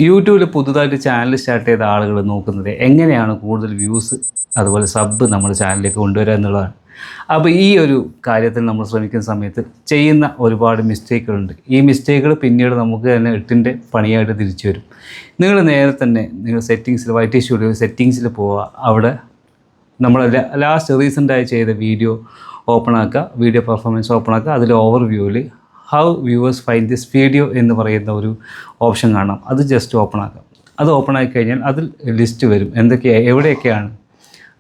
യൂട്യൂബിൽ പുതുതായിട്ട് channel start ചെയ്ത ആളുകൾ നോക്കുന്നത് എങ്ങനെയാണ് കൂടുതൽ വ്യൂസ് അതുപോലെ സബ് നമ്മുടെ ചാനലിലേക്ക് കൊണ്ടുവരിക എന്നുള്ളതാണ്. അപ്പോൾ ഈ ഒരു കാര്യത്തിൽ നമ്മൾ ശ്രമിക്കുന്ന സമയത്ത് ചെയ്യുന്ന ഒരുപാട് മിസ്റ്റേക്കുകളുണ്ട്. ഈ മിസ്റ്റേക്കുകൾ പിന്നീട് നമുക്ക് തന്നെ എട്ടിൻ്റെ പണിയായിട്ട് തിരിച്ചു വരും. നിങ്ങൾ നേരെ തന്നെ നിങ്ങൾ സെറ്റിങ്സിൽ YT സ്റ്റുഡിയോ സെറ്റിങ്സിൽ പോവുക. അവിടെ നമ്മൾ ലാസ്റ്റ് റീസെൻ്റായി ചെയ്ത വീഡിയോ ഓപ്പൺ ആക്കുക, വീഡിയോ പെർഫോമൻസ് ഓപ്പൺ ആക്കുക. അതിൽ ഓവർവ്യൂവിൽ how viewers find this video എന്ന് പറയുന്ന ഒരു ഓപ്ഷൻ കാണാം. അത് ജസ്റ്റ് ഓപ്പൺ ആക്കാം. അത് ഓപ്പൺ ആയി കഴിഞ്ഞാൽ അതിൽ ലിസ്റ്റ് വരും, എവിടെയൊക്കെയാണ്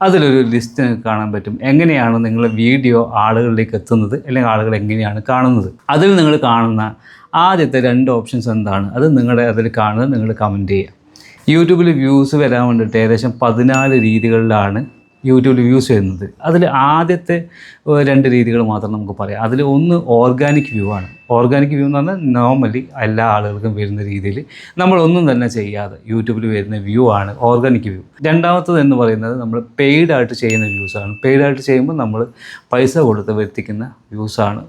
അതിലൊരു ലിസ്റ്റ് കാണാൻ പറ്റും. എങ്ങനെയാണ് നിങ്ങളുടെ വീഡിയോ ആളുകളിലേക്ക് എത്തുന്നത്, അല്ലെങ്കിൽ ആളുകൾ എങ്ങനെയാണ് കാണുന്നത്. അതിൽ നിങ്ങൾ കാണുന്ന ആദ്യത്തെ 2 ഓപ്ഷൻസ് എന്താണ്, അത് നിങ്ങളുടെ അതിൽ കാണുന്നത് നിങ്ങൾ കമൻറ്റ് ചെയ്യുക. യൂട്യൂബിൽ വ്യൂസ് വരാൻ വേണ്ടിയിട്ട് ഏകദേശം 14 രീതികളിലാണ് യൂട്യൂബിൽ വ്യൂസ് വരുന്നത്. അതിൽ ആദ്യത്തെ 2 രീതികൾ മാത്രം നമുക്ക് പറയാം. അതിൽ ഒന്ന് ഓർഗാനിക് വ്യൂ ആണ്. ഓർഗാനിക് വ്യൂ എന്ന് പറഞ്ഞാൽ നോർമലി എല്ലാ ആളുകൾക്കും വരുന്ന രീതിയിൽ നമ്മളൊന്നും തന്നെ ചെയ്യാതെ യൂട്യൂബിൽ വരുന്ന വ്യൂ ആണ് ഓർഗാനിക് വ്യൂ. രണ്ടാമത്തത് എന്ന് പറയുന്നത് നമ്മൾ പെയ്ഡായിട്ട് ചെയ്യുന്ന വ്യൂസാണ്. പെയ്ഡായിട്ട് ചെയ്യുമ്പോൾ നമ്മൾ പൈസ കൊടുത്ത് വരുത്തിക്കുന്ന വ്യൂസാണ്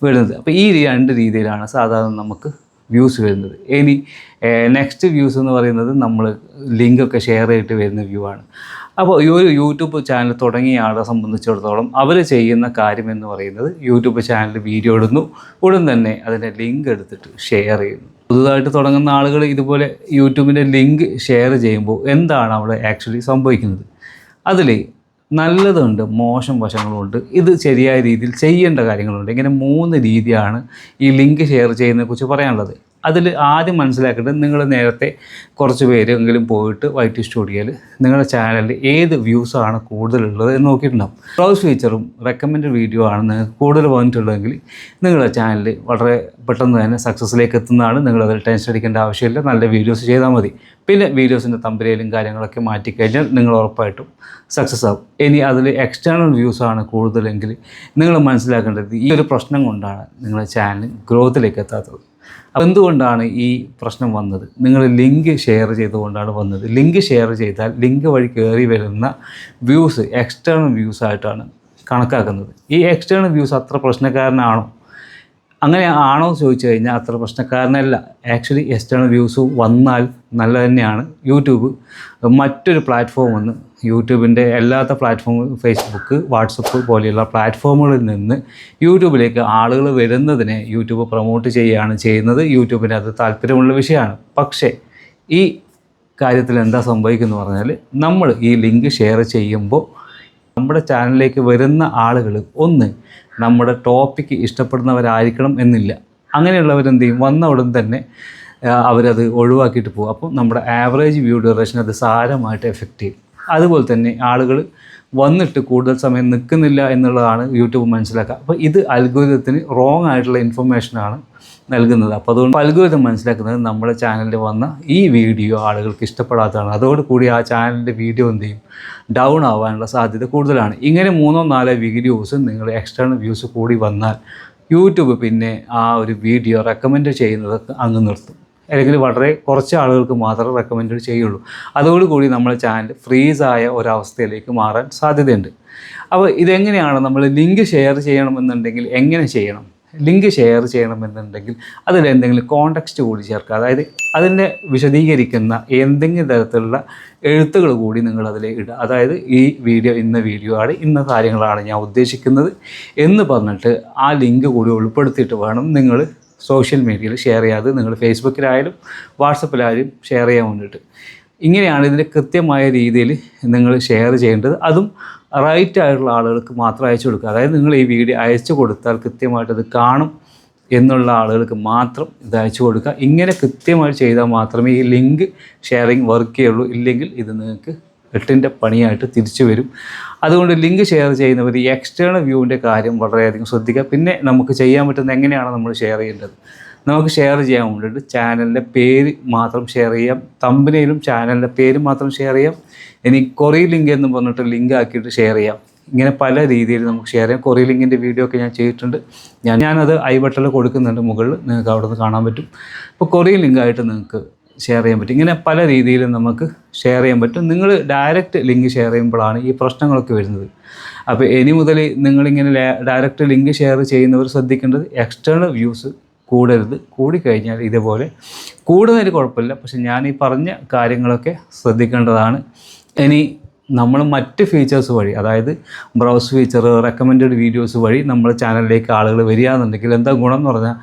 വരുന്നത്. അപ്പോൾ ഈ 2 രീതിയിലാണ് സാധാരണ നമുക്ക് വ്യൂസ് വരുന്നത്. ഇനി നെക്സ്റ്റ് വ്യൂസ് എന്ന് പറയുന്നത് നമ്മൾ ലിങ്കൊക്കെ ഷെയർ ചെയ്തിട്ട് വരുന്ന വ്യൂ ആണ്. അപ്പോൾ ഈ ഒരു യൂട്യൂബ് ചാനൽ തുടങ്ങിയ ആളെ സംബന്ധിച്ചിടത്തോളം അവർ ചെയ്യുന്ന കാര്യം എന്ന് പറയുന്നത് യൂട്യൂബ് ചാനൽ വീഡിയോ ഇടുന്നു, ഉടൻ തന്നെ അതിൻ്റെ ലിങ്ക് എടുത്തിട്ട് ഷെയർ ചെയ്യുന്നു. പുതുതായിട്ട് തുടങ്ങുന്ന ആളുകൾ ഇതുപോലെ യൂട്യൂബിൻ്റെ ലിങ്ക് ഷെയർ ചെയ്യുമ്പോൾ എന്താണ് അവിടെ ആക്ച്വലി സംഭവിക്കുന്നത്? അതിൽ നല്ലതുണ്ട്, മോശം വശങ്ങളുണ്ട്, ഇത് ശരിയായ രീതിയിൽ ചെയ്യേണ്ട കാര്യങ്ങളുണ്ട്. ഇങ്ങനെ 3 രീതിയാണ് ഈ ലിങ്ക് ഷെയർ ചെയ്യുന്നതിനെക്കുറിച്ച് പറയാനുള്ളത്. അതിൽ ആദ്യം മനസ്സിലാക്കേണ്ടത്, നിങ്ങൾ നേരത്തെ കുറച്ച് പേരെങ്കിലും പോയിട്ട് YT സ്റ്റുഡിയോയിൽ നിങ്ങളുടെ ചാനലിൽ ഏത് വ്യൂസാണ് കൂടുതലുള്ളത് എന്ന് നോക്കിയിട്ടുണ്ടാകും. ബ്രൗസ് ഫീച്ചറും റെക്കമെൻഡ് വീഡിയോ ആണ് നിങ്ങൾക്ക് കൂടുതൽ വന്നിട്ടുള്ളതെങ്കിൽ നിങ്ങളുടെ ചാനൽ വളരെ പെട്ടെന്ന് തന്നെ സക്സസ്സിലേക്ക് എത്തുന്നതാണ്. നിങ്ങളതിൽ ടെൻഷൻ അടിക്കേണ്ട ആവശ്യമില്ല. നല്ല വീഡിയോസ് ചെയ്താൽ മതി. പിന്നെ വീഡിയോസിൻ്റെ തമ്പനയിലും കാര്യങ്ങളൊക്കെ മാറ്റിക്കഴിഞ്ഞാൽ നിങ്ങൾ ഉറപ്പായിട്ടും സക്സസ് ആകും. ഇനി അതിൽ എക്സ്റ്റേണൽ വ്യൂസാണ് കൂടുതലെങ്കിൽ നിങ്ങൾ മനസ്സിലാക്കേണ്ടത് ഈ ഒരു പ്രശ്നം കൊണ്ടാണ് നിങ്ങളുടെ ചാനൽ ഗ്രോത്തിലേക്ക് എത്താത്തത്. അപ്പോൾ എന്തുകൊണ്ടാണ് ഈ പ്രശ്നം വന്നത്? നിങ്ങൾ ലിങ്ക് ഷെയർ ചെയ്തുകൊണ്ടാണ് വന്നത്. ലിങ്ക് ഷെയർ ചെയ്താൽ ലിങ്ക് വഴി കയറി വരുന്ന വ്യൂസ് എക്സ്റ്റേണൽ വ്യൂസായിട്ടാണ് കണക്കാക്കുന്നത്. ഈ എക്സ്റ്റേണൽ വ്യൂസ് അത്ര പ്രശ്നക്കാരനാണോ? അങ്ങനെ ആണോ എന്ന് ചോദിച്ചു കഴിഞ്ഞാൽ അത്ര പ്രശ്നക്കാരനല്ല. ആക്ച്വലി എക്സ്റ്റേണൽ വ്യൂസ് വന്നാൽ നല്ല തന്നെയാണ്. യൂട്യൂബ് മറ്റൊരു പ്ലാറ്റ്ഫോം വന്ന് യൂട്യൂബിൻ്റെ എല്ലാത്ത പ്ലാറ്റ്ഫോം, ഫേസ്ബുക്ക്, വാട്സപ്പ് പോലെയുള്ള പ്ലാറ്റ്ഫോമുകളിൽ നിന്ന് യൂട്യൂബിലേക്ക് ആളുകൾ വരുന്നതിനെ യൂട്യൂബ് പ്രൊമോട്ട് ചെയ്യുകയാണ് ചെയ്യുന്നത്. യൂട്യൂബിന് അത് താല്പര്യമുള്ള വിഷയമാണ്. പക്ഷേ ഈ കാര്യത്തിൽ എന്താ സംഭവിക്കുന്നു പറഞ്ഞാൽ, നമ്മൾ ഈ ലിങ്ക് ഷെയർ ചെയ്യുമ്പോൾ നമ്മുടെ ചാനലിലേക്ക് വരുന്ന ആളുകൾ ഒന്ന് നമ്മുടെ ടോപ്പിക്ക് ഇഷ്ടപ്പെടുന്നവരായിരിക്കണം എന്നില്ല. അങ്ങനെയുള്ളവരെന്ത് ചെയ്യും, വന്ന ഉടൻ തന്നെ അവരത് ഒഴിവാക്കിയിട്ട് പോകും. അപ്പം നമ്മുടെ ആവറേജ് വ്യൂ ഡ്യൂറേഷൻ അത് സാരമായിട്ട് എഫക്റ്റ് ചെയ്യും. അതുപോലെ തന്നെ ആളുകൾ വന്നിട്ട് കൂടുതൽ സമയം നിൽക്കുന്നില്ല എന്നുള്ളതാണ് യൂട്യൂബ് മനസ്സിലാക്കുക. അപ്പോൾ ഇത് അൽഗോരിതത്തിന് റോങ് ആയിട്ടുള്ള ഇൻഫർമേഷനാണ് നൽകുന്നത്. അപ്പോൾ അതുകൊണ്ട് അൽഗോരിതം മനസ്സിലാക്കുന്നത് നമ്മുടെ ചാനലിൽ വന്ന ഈ വീഡിയോ ആളുകൾക്ക് ഇഷ്ടപ്പെടാത്തതാണ്. അതോടുകൂടി ആ ചാനലിൻ്റെ വീഡിയോ എന്ത് ചെയ്യും, ഡൗൺ ആവാനുള്ള സാധ്യത കൂടുതലാണ്. ഇങ്ങനെ 3-4 വീഡിയോസ് നിങ്ങൾ എക്സ്റ്റേണൽ വ്യൂസ് കൂടി വന്നാൽ യൂട്യൂബ് പിന്നെ ആ ഒരു വീഡിയോ റെക്കമെൻഡ് ചെയ്യുന്നത് അങ്ങ് നിർത്തും. അല്ലെങ്കിൽ വളരെ കുറച്ച് ആളുകൾക്ക് മാത്രമേ റെക്കമെൻഡ് ചെയ്യുള്ളൂ. അതോടുകൂടി നമ്മുടെ ചാനൽ ഫ്രീസായ ഒരവസ്ഥയിലേക്ക് മാറാൻ സാധ്യതയുണ്ട്. അപ്പോൾ ഇതെങ്ങനെയാണ് നമ്മൾ ലിങ്ക് ഷെയർ ചെയ്യണമെന്നുണ്ടെങ്കിൽ എങ്ങനെ ചെയ്യണം? ലിങ്ക് ഷെയർ ചെയ്യണമെന്നുണ്ടെങ്കിൽ അതിലെന്തെങ്കിലും കോണ്ടെക്സ്റ്റ് കൂടി ചേർക്കുക. അതായത് അതിനെ വിശദീകരിക്കുന്ന എന്തെങ്കിലും തരത്തിലുള്ള എഴുത്തുകൾ കൂടി നിങ്ങളതിൽ ഇടുക. അതായത് ഈ വീഡിയോ ഇന്ന വീഡിയോ ആണ്, ഇന്ന കാര്യങ്ങളാണ് ഞാൻ ഉദ്ദേശിക്കുന്നത് എന്ന് പറഞ്ഞിട്ട് ആ ലിങ്ക് കൂടി ഉൾപ്പെടുത്തിയിട്ട് വേണം നിങ്ങൾ സോഷ്യൽ മീഡിയയിൽ ഷെയർ ചെയ്യാതെ, നിങ്ങൾ ഫേസ്ബുക്കിലായാലും വാട്സപ്പിലായാലും ഷെയർ ചെയ്യാൻ വേണ്ടിയിട്ട്. ഇങ്ങനെയാണ് ഇതിൻ്റെ കൃത്യമായ രീതിയിൽ നിങ്ങൾ ഷെയർ ചെയ്യേണ്ടത്. അതും റൈറ്റ് ആയിട്ടുള്ള ആളുകൾക്ക് മാത്രം അയച്ചു കൊടുക്കുക. അതായത് നിങ്ങൾ ഈ വീഡിയോ അയച്ചു കൊടുത്താൽ കൃത്യമായിട്ടത് കാണും എന്നുള്ള ആളുകൾക്ക് മാത്രം ഇത് അയച്ചു കൊടുക്കുക. ഇങ്ങനെ കൃത്യമായി ചെയ്താൽ മാത്രമേ ഈ ലിങ്ക് ഷെയറിങ് വർക്ക് ചെയ്യുള്ളൂ. ഇല്ലെങ്കിൽ ഇത് നിങ്ങൾക്ക് എട്ടിൻ്റെ പണിയായിട്ട് തിരിച്ചു വരും. അതുകൊണ്ട് ലിങ്ക് ഷെയർ ചെയ്യുന്നവർ ഈ എക്സ്റ്റേണൽ വ്യൂവിൻ്റെ കാര്യം വളരെയധികം ശ്രദ്ധിക്കുക. പിന്നെ നമുക്ക് ചെയ്യാൻ പറ്റുന്ന എങ്ങനെയാണ് നമ്മൾ ഷെയർ ചെയ്യേണ്ടത്? നമുക്ക് ഷെയർ ചെയ്യാൻ വേണ്ടിയിട്ട് ചാനലിൻ്റെ പേര് മാത്രം ഷെയർ ചെയ്യാം. തമ്പനയിലും ചാനലിൻ്റെ പേര് മാത്രം ഷെയർ ചെയ്യാം. ഇനി കൊറി ലിങ്ക് എന്ന് പറഞ്ഞിട്ട് ലിങ്ക് ആക്കിയിട്ട് ഷെയർ ചെയ്യാം. ഇങ്ങനെ പല രീതിയിൽ നമുക്ക് ഷെയർ ചെയ്യാം. കൊറി ലിങ്കിൻ്റെ വീഡിയോ ഒക്കെ ഞാൻ ചെയ്തിട്ടുണ്ട്. ഞാനത് ഐ ബട്ടണിൽ കൊടുക്കുന്നുണ്ട്, മുകളിൽ നിങ്ങൾക്ക് അവിടെ നിന്ന് കാണാൻ പറ്റും. അപ്പോൾ കൊറി ലിങ്കായിട്ട് നിങ്ങൾക്ക് ഷെയർ ചെയ്യാൻ പറ്റും. ഇങ്ങനെ പല രീതിയിലും നമുക്ക് ഷെയർ ചെയ്യാൻ പറ്റും. നിങ്ങൾ ഡയറക്റ്റ് ലിങ്ക് ഷെയർ ചെയ്യുമ്പോഴാണ് ഈ പ്രശ്നങ്ങളൊക്കെ വരുന്നത്. അപ്പോൾ ഇനി മുതൽ നിങ്ങളിങ്ങനെ ഡയറക്റ്റ് ലിങ്ക് ഷെയർ ചെയ്യുന്നവർ ശ്രദ്ധിക്കേണ്ടത് എക്സ്റ്റേണൽ വ്യൂസ് കൂടരുത്. കൂടിക്കഴിഞ്ഞാൽ ഇതേപോലെ കൂടുന്നതിന് കുഴപ്പമില്ല, പക്ഷെ ഞാൻ ഈ പറഞ്ഞ കാര്യങ്ങളൊക്കെ ശ്രദ്ധിക്കേണ്ടതാണ്. ഇനി നമ്മൾ മറ്റ് ഫീച്ചേഴ്സ് വഴി, അതായത് ബ്രൗസ് ഫീച്ചർ, റെക്കമെൻഡഡ് വീഡിയോസ് വഴി നമ്മുടെ ചാനലിലേക്ക് ആളുകൾ വരികയാണെന്നുണ്ടെങ്കിൽ എന്താ ഗുണം എന്ന് പറഞ്ഞാൽ,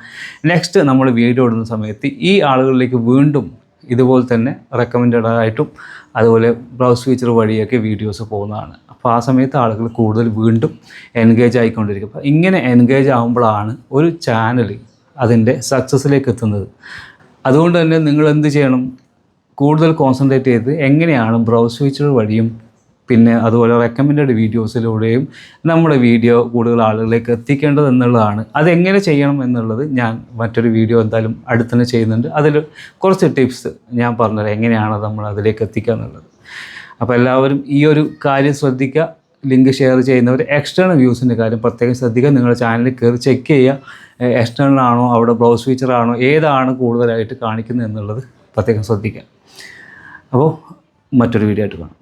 നെക്സ്റ്റ് നമ്മൾ വീഡിയോ ഇടുന്ന സമയത്ത് ഈ ആളുകളിലേക്ക് വീണ്ടും ഇതുപോലെ തന്നെ റെക്കമെൻഡഡ് ആയിട്ടും അതുപോലെ ബ്രൗസ് ഫീച്ചർ വഴിയൊക്കെ വീഡിയോസ് പോകുന്നതാണ്. അപ്പോൾ ആ സമയത്ത് ആളുകൾ കൂടുതൽ വീണ്ടും എൻഗേജ് ആയിക്കൊണ്ടിരിക്കും. അപ്പോൾ ഇങ്ങനെ എൻഗേജ് ആകുമ്പോഴാണ് ഒരു ചാനൽ അതിൻ്റെ സക്സസ്സിലേക്ക് എത്തുന്നത്. അതുകൊണ്ട് തന്നെ നിങ്ങൾ എന്ത് ചെയ്യണം, കൂടുതൽ കോൺസെൻട്രേറ്റ് ചെയ്ത് എങ്ങനെയാണ് ബ്രൗസ് ഫീച്ചർ വഴിയും പിന്നെ അതുപോലെ റെക്കമെൻഡഡ് വീഡിയോസിലൂടെയും നമ്മുടെ വീഡിയോ കൂടുതൽ ആളുകളിലേക്ക് എത്തിക്കേണ്ടത് എന്നുള്ളതാണ്. അതെങ്ങനെ ചെയ്യണം എന്നുള്ളത് ഞാൻ മറ്റൊരു വീഡിയോ എന്തായാലും അടുത്തന്നെ ചെയ്യുന്നുണ്ട്. അതിൽ കുറച്ച് ടിപ്സ് ഞാൻ പറഞ്ഞുതരാം, എങ്ങനെയാണ് നമ്മൾ അതിലേക്ക് എത്തിക്കുക എന്നുള്ളത്. അപ്പോൾ എല്ലാവരും ഈ ഒരു കാര്യം ശ്രദ്ധിക്കുക. ലിങ്ക് ഷെയർ ചെയ്യുന്നവർ എക്സ്റ്റേണൽ വ്യൂസിൻ്റെ കാര്യം പ്രത്യേകം ശ്രദ്ധിക്കുക. നിങ്ങളുടെ ചാനലിൽ കയറി ചെക്ക് ചെയ്യുക, എക്സ്റ്റേണൽ ആണോ അവിടെ ബ്രൗസ് ഫീച്ചർ ആണോ ഏതാണ് കൂടുതലായിട്ട് കാണിക്കുന്നത് എന്നുള്ളത് പ്രത്യേകം ശ്രദ്ധിക്കുക. അപ്പോൾ മറ്റൊരു വീഡിയോ ആയിട്ട് കാണാം.